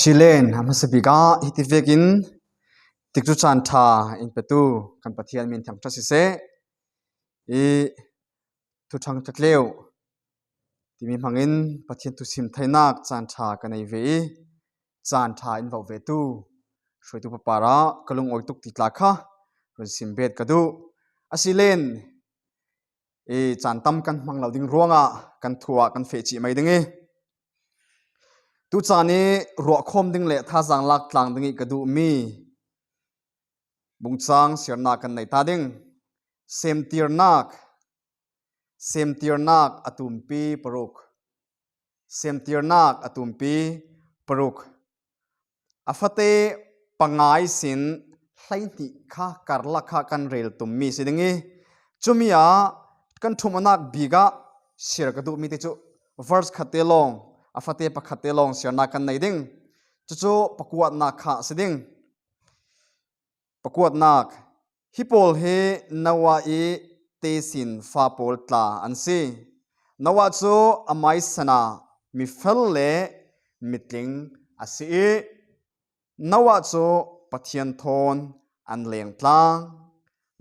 Shilen hamasabika hitivegin tikchu chan tha in petu kan pathian min tham trasi se e tu thang tatleu timi mangin pathian tu sim thainak chan tha kanai ve chan tha in vau ve tu shoi tu papara kalung oi tuk titla kha ron sim bet kadu asilen e chan tam kan mang lauding ruanga kan thua kan fe chi mai dinge tu chani ro khom ding le tha jang lak tlang dingi kadu mi bungchang sirna kan nei ta ding sem tirnak atumpi paruk afate pangai sin hlaini kha karla kha kan rel tummi sidingi chumia kan thumanak biga sir kadu mi te chu verse khatelong afate pakhatelong sirna kan nei ding chu pakuat na kha siding pakuat nak hipol he nawa e tesin fa pol tla ansi nawa chu amai sana mi fel le mitling asi nawa chu pathian thon an leng tlang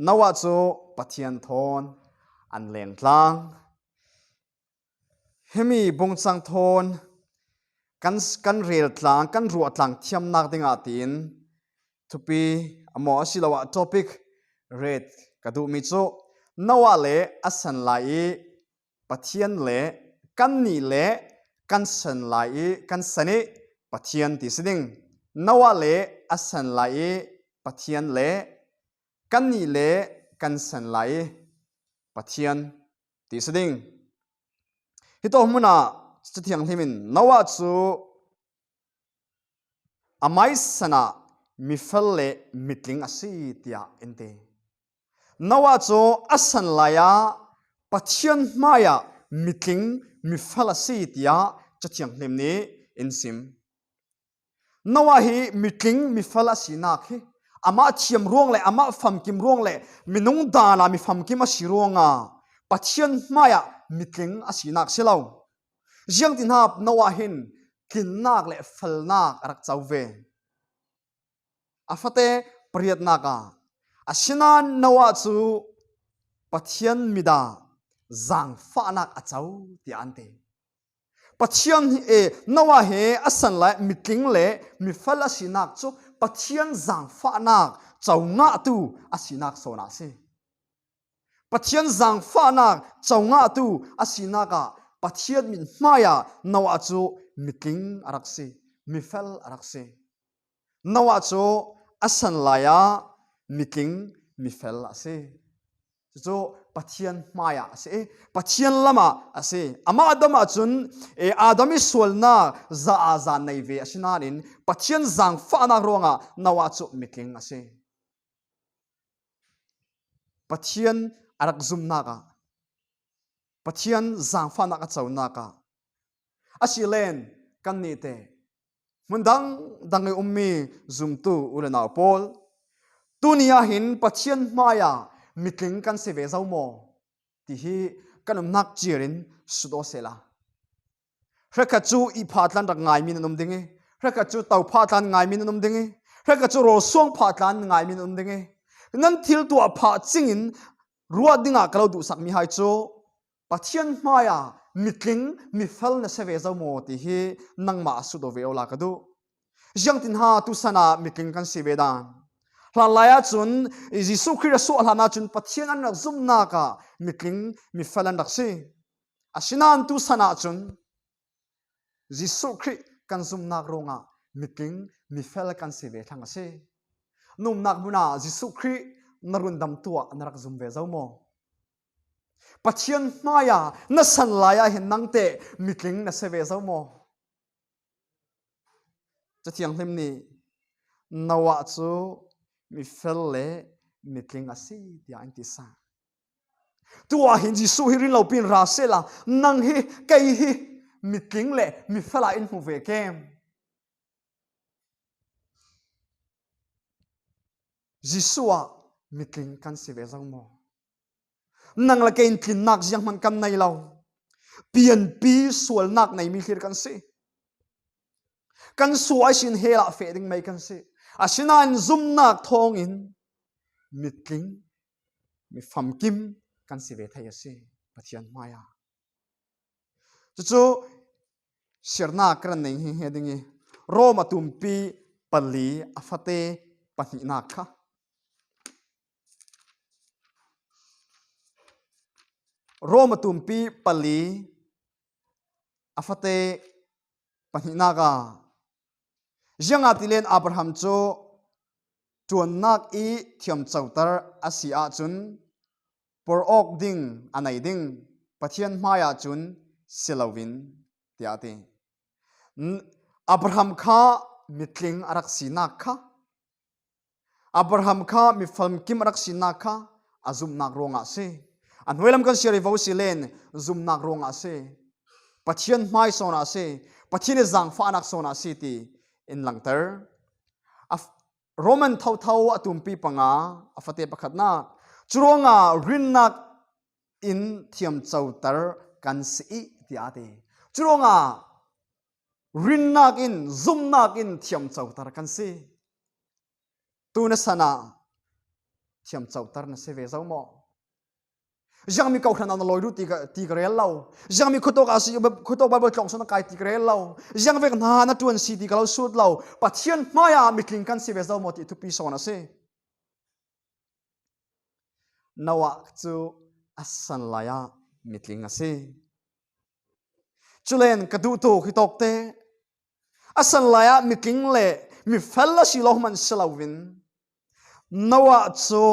nawa chu pathian thon an leng tlang hemi bungchang thon kan rel tlang kan ruwa tlang thiam nak dinga tin thupi amo asilawa topic red kadu mi chu nawa le asan lai pathian le kan ni le kan san lai kan sani pathian ti siding nawa le asan lai pathian le kan ni le kan san lai pathian ti siding hito muna chithiang thimin nawa chu amai sana mi fel le mitling asi tia ente nawa chu asan laya pathian maya mitling mi fel asi tia chithiang hlim ni insim nawa hi mitling mi fel asi nak hi ama thiam ruang le ama fam kim ruang le minung dana mi fam kim asi ruanga pathian maya mitling asi nak selo jiang tin hap nawa hin kin nak le fel nak arak chauve afate priyat naka asina nawa chu pathian mida zang fa nak achau ti ante pathian e nawa he asan la mitling le mi fala sinak chu pathian zang fa nak chaunga tu asinak sona se pathian zang fa nak chaunga tu asinaka pathian min maya nawa chu mitling arakse mi fel arakse nawa chu asan laya mitling mi fel ase chu pathian maya ase pathian lama ase ama adama chun e adami solna za aza nei ve asinanin pathian zang fa na ronga nawa chu mitling ase pathian arak zum naka pathian zang fa na ka chau naka asilen kan ni te mundang dangai ummi zumtu ulana pol tunia hin pathian maya mitling kan se ve zaumo ti hi kanum nak chirin sudo sela reka chu I phatlan rak ngai min num dinge reka chu tau phatlan ngai min num dinge reka chu ro song phatlan ngai min num dinge nan thil tu pha chingin ruwa dinga kalau du sak mi hai chu pathian maya mitling mi fel na se ve zaumo ti hi nangma sudo ve ola kadu jiang tin ha tu sana mitling kan se ve dan hlalaya chun Jisu Christ so hlana chun pathian an rak zum na ka mitling mi falan rak si asinan tu sana chun Jisu Christ kan zum nak ronga mitling mi fel kan se ve thang ase num nak buna Jisu Christ narundam tua narak zum ve zaumo pathian maya na san laya hin nangte mitling na se ve zaumo chathiang hlim ni nawa chu mi fel le mitling asi tia antisa tua hin Jisu hirin lo pin ra sela nang hi kai hi mitling le mi fela in hu ve kem Jisua mitling kan se ve zang mo nang la kein tlin nak jiang man kan nai lo pian pi sual nak nei mi khir kan se kan suai sin hela fe ding mai kan se asina in zum nak thong in mitling mi fam kim kan si ve thai ase pathian maya chu sirna kran nei hi hedingi roma tumpi pali afate panina kha roma tumpi pali afate panina ga janga tilen abraham cho tuan nak i thiam chautar asia chun por ok ding anai ding pathian maya chun silawin tiate abraham kha mitling arak sina kha abraham kha mi falm kim arak sina kha azum nak ronga se an welam kan seri vo silen zum nak ronga se pathian mai sona se pathian zang fa nak sona se ti in langtar roman thau atumpi panga afate pakhatna churonga rinnak in thiam chautar kan si ti ate churonga rinnak in zumnak in thiam chautar kan si tuna sana thiam chautar na se ve zawmo jangmi kau khana na loiru ti grel law jangmi khutok asi khutok bible tlong sona kai ti grel law jangvek na na tuan si ti kalau sut law pathian maya mitling kan si ve zawmo ti tu pi sona se nawa chu asan laya mitling ase chulen kadu to khitok te asan laya mitling le mi fella si lohman salawin nawa chu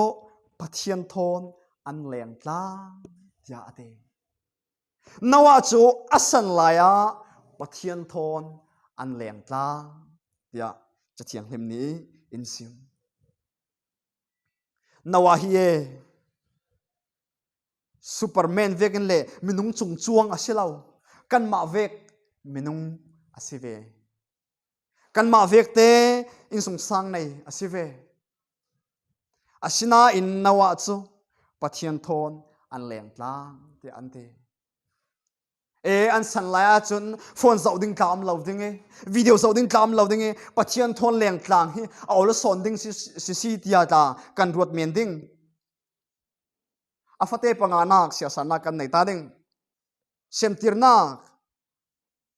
pathian thon an leng tla ya ate nawa chu asan laya pathian thon an leng tla ya chathiang hlim ni insim nawa hi e superman vekin le minung chung chuang asilaw kan ma vek minung asive kan ma vek te in sung sang nei asive asina in nawa chu pathian thon an leng tlang te ante an san laya chun phone zauding tlam lo ding e video zauding tlam lo ding e pathian thon leng tlang hi aul son ding si tia ta kan ruat men ding afate panganak sia sana kan nei ta ding semtirna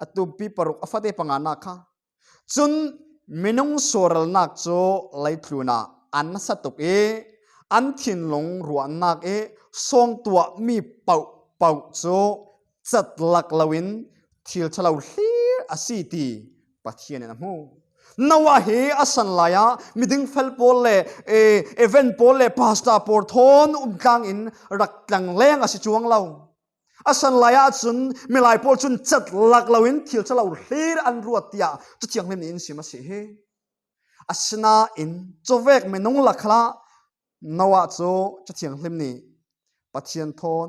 atumpi paruk afate panganak kha chun minung soral nak cho laithluna an satuk e an thin long ruan nak e song tua mi pau cho chat lak lawin thil chalo hlir asiti pathian na mu nawa he asan laya miding fel pol le event pol le pasta por thon tlang in rak tlang leng asi chuang law asan laya chun milai pol chun chat lak lawin thil chalo hlir an ruatia chu chiang lem in sima se he asna in chovek menung lakhla nawa cho chu chiang lem ni pathian thon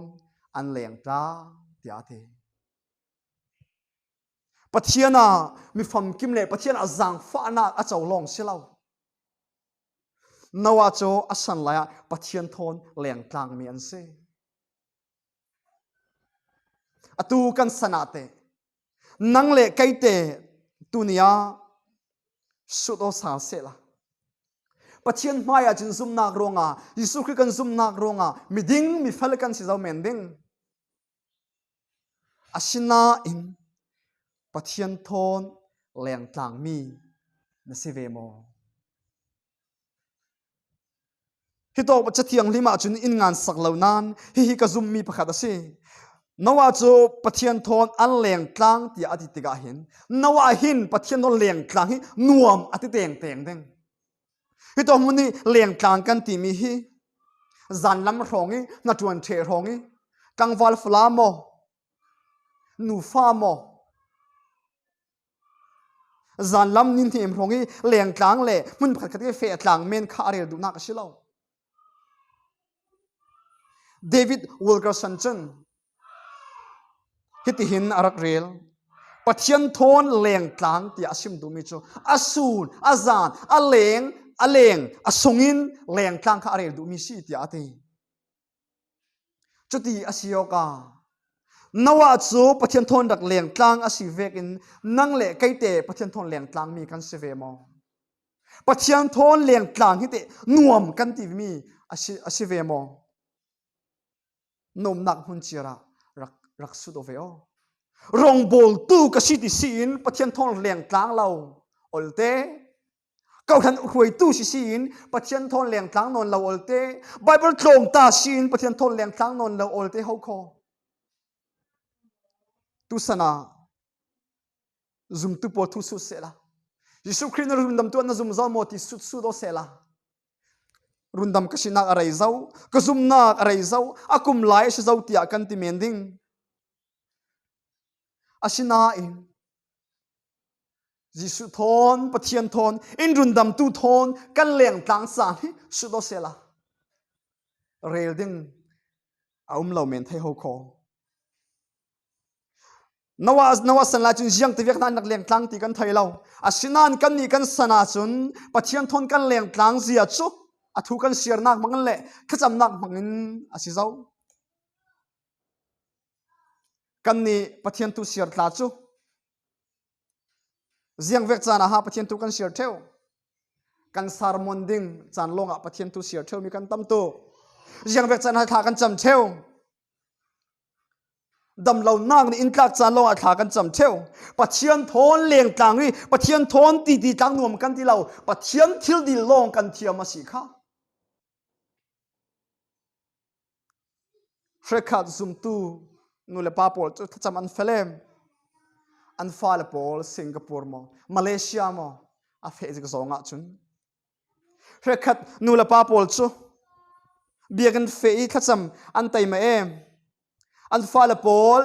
an leng ta tiate pathiana mi fam kim le pathian azang fa na a chawlong silaw nawa cho asan laya pathian thon leng tlang mi an se atu kan sanate nang le kaite tunia sudo sa sela pathian maya chin zum nak ronga Yesu Christ kan zum nak ronga miding mi fal kan si zaw mending asina in pathian thon leng tlang mi na sive mo hito chathiang lima chun in ngan sak lo nan hi ka zum mi pakhat ase nawa chu pathian thon an leng tlang ti ati tiga hin nawa hin pathian thon leng tlang hi nuam ati teng deng hito muni leng tlang kan ti mi hi zan lam rongi na tuan the rongi kangwal flamo nu famo zan lam nin them rongi leng tlang le mun phat khat fe tlang men kha rel du na ka silo David Wilkerson chen hiti hin arak rel pathian thon leng tlang ti asim du mi chu asun azan aleng asungin leng tlang kha rel du mi si ti ate chuti asioka nawa chu pathian thon rak leng tlang a si vekin nang le kaite pathian thon leng tlang mi kan se ve mo pathian thon leng tlang hi te nuam kan ti mi a si ve mo nom nak hun chira rak su do ve o rong bol tu ka si ti sin pathian thon leng tlang lo olte câu thần huệ tu si sin pathian thon leng tlang non lo olte bible tlong ta sin pathian thon leng tlang non lo olte ho kho tu sana zum tu po thu su se la Jisu Christ na rundam tu na zum zau mo ti su do se la rundam ka sinak arai zau ka zum na arai zau akum lai se zau tia kan ti mending asina in Jisu thon pathian thon in rundam tu thon kan leng tlang san su do se la rel ding lo men thai ho kho nawa san la chun jiang te vek nan nak leng tlang ti kan thai lo asinan kan ni kan sana chun pathian thon kan leng tlang zia chu athu kan share nak mangan le khacham nak mangin asi zau kan ni pathian tu share tla chu jiang vek chana ha pathian tu kan share theu kan sermon ding chan longa pathian tu share theu mi kan tam tu jiang vek chana tha kan cham theu đầm lâu nang ni in tlak chan lo a thla kan cham theu pathian thon leng tlang ri pathian thon ti tlang nuam kan ti lo pathian thil di long kan thiam a si kha hrekhat zum tu nu le pa pol chu cham an felem an fa le pol Singapore mo Malaysia mo a fe zik zonga chun hrekhat nu le pa pol chu biagan fe khacham an tai ma em an fa la pol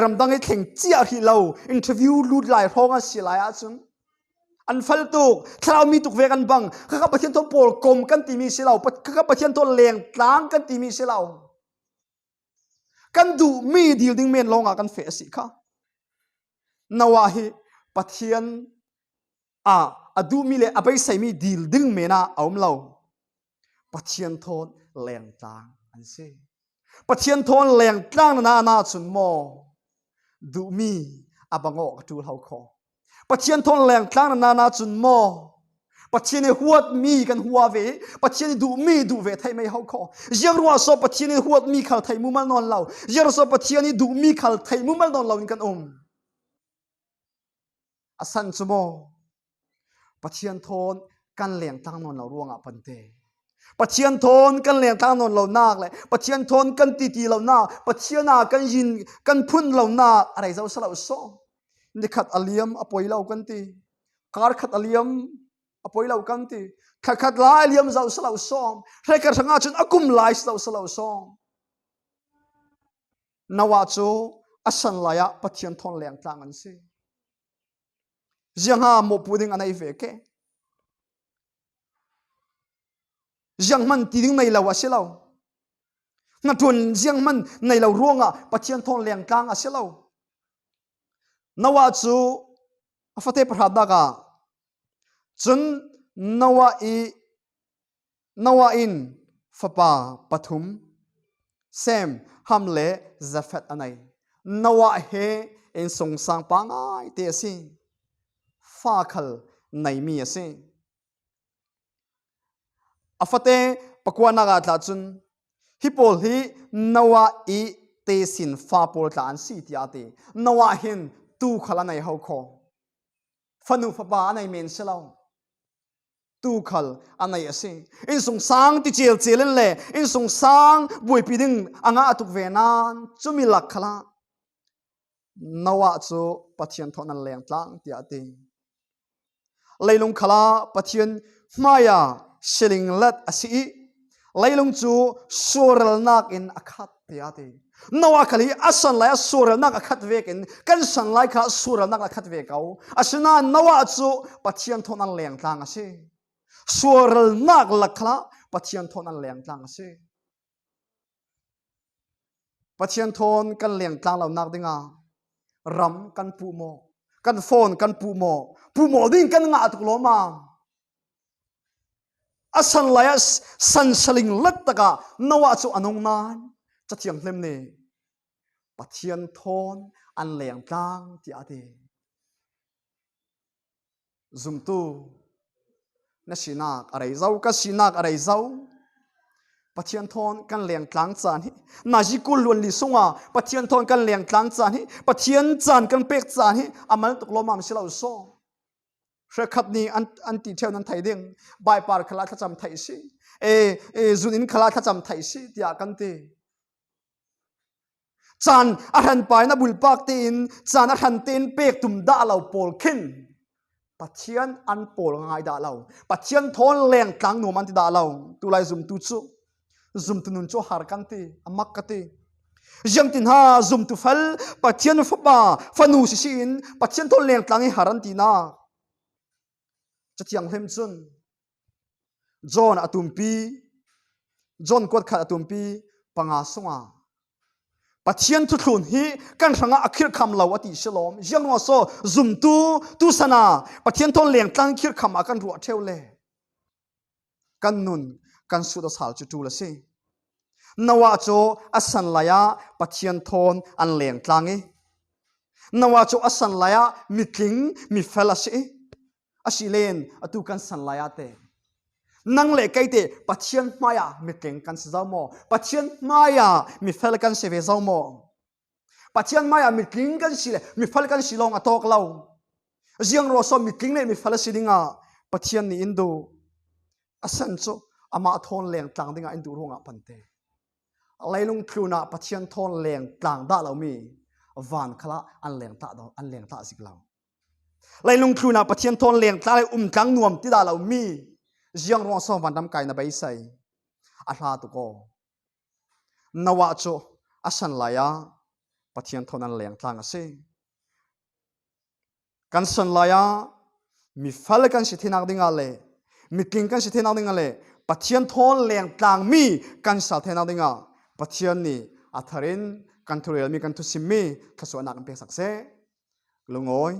ram dang i theng chia hi lo interview lut lai hong a si lai a chun an fal tuk thlau mi tuk ve kan bang kha pathian to pol kom kan ti mi si lo kha pathian to leng tlang kan ti mi si lo kan du mi dil ding men longa kan fe si kha nawa hi pathian adu mi le abai sai mi dil ding mena aum lo pathian thon leng tlang an se pathian thon leng tlang na chun mo du mi abango tu hau kho pathian thon leng tlang na chun mo pathian huat mi kan huwa ve pathian du mi du ve thai mai hau kho yang ruwa so pathian huat mi khal thai mu mal non lau yang so pathian du mi khal thai mu mal non lau kan asan chumo pathian thon kan leng tlang non lau ruanga pante pathian thon kan leng tlang non lo nak le pathian thon kan ti lo na pathiana kan yin kan phun lo na arai zau salo so ni khat aliam apoi lo kan ti kar khat aliam apoi lo kan ti khat la aliam zau salo so rekar sanga chun akum lai zau salo so nawa chu asan laya pathian thon leng tlang an si jiang ha mo puding anai ve ke jiang man ti ding nei lo a se lo na tun jiang man nei lo ruanga pathian thon leng tlang a se lo nawa chu afate prada ga chun nawa in fapa pathum sem hamle zafat anai nawa he en song sang pa ngai te si fa khal nei mi ase afate pakwana ga tla chun hipol hi nawa i te sin fa pol tla an si ti ate nawa hin tu khala nei ho kho fanu fa ba anai men selo tu khal anai ase in sung sang ti chel chelen le in sung sang bui pi ding anga atuk ve nan chumi lak khala nawa chu pathian thon an leng tlang ti ate leilung khala pathian maya sheling lat asi leilung chu sural nak in akhat piate nawa khali asan la sural nak akhat vekin kan san lai kha sural nak akhat ve kau asina nawa chu pathian thon an leng tlang ase sural nak lakla pathian thon an leng tlang ase pathian thon kan leng tlang lo nak dinga ram kan pu mo kan phone kan pu mo ding kan nga atuk lo ma asan laya san saling lat taka nawa chu anong nan chathiang hlem ne pathian thon an leng tlang ti ate zum tu na sinak arai zau ka sinak arai zau pathian thon kan leng tlang chan hi na ji kul luan li sunga pathian thon kan leng tlang chan hi pathian chan kan pek chan hi amal tuk lo mam silau so khat ni an ti theu nan thai ding bai par khala tha cham thai si zun in khala tha cham thai si tia kan te chan a han pai na bul pak te in chan a han ten pek tum da lo pol khin pathian an pol ngai da lo pathian thon leng tlang no man ti da lo tu lai zum tu chu zum tu nun cho har kan te amak ka te jam tin ha zum tu fal pathian fa ba fanu si sin pathian thon leng tlang hi haran ti na chatiang hem chun John atumpi John kot khat atumpi panga sunga pathian thu thun hi kan ranga akhir kham lo ati shalom jang no so zum tu sana pathian thon leng tlang khir kham akan ru theu le kan nun kan su da sal chu tu la se nawa cho asan laya pathian thon an leng tlangi nawa cho asan laya mitling mi fela se asilen atu kan san laya te nang le kai te pathian maya mitling kan se zau mo pathian maya mi fel kan se ve zau mo pathian maya mitling kan si le mi fel kan si long atok lau jiang ro so mitling le mi fel si dinga pathian ni indo asan cho ama thon leng tlang dinga indu ronga pante lailung thluna pathian thon leng tlang da lo mi van khala an leng ta sik lau lailung thluna pathian thon leng tla le tlang nuam ti da lo mi jiang ro so van dam kai na bai sai a hla tu ko nawa cho asan laya pathian thon an leng tlang ase kan san laya mi fal kan si thinak dinga le mi king kan si thinak dinga le pathian thon leng tlang mi kan sa thinak dinga pathian ni atharin kan thurel mi kan thu simmi thaswa nak pe sakse lungoi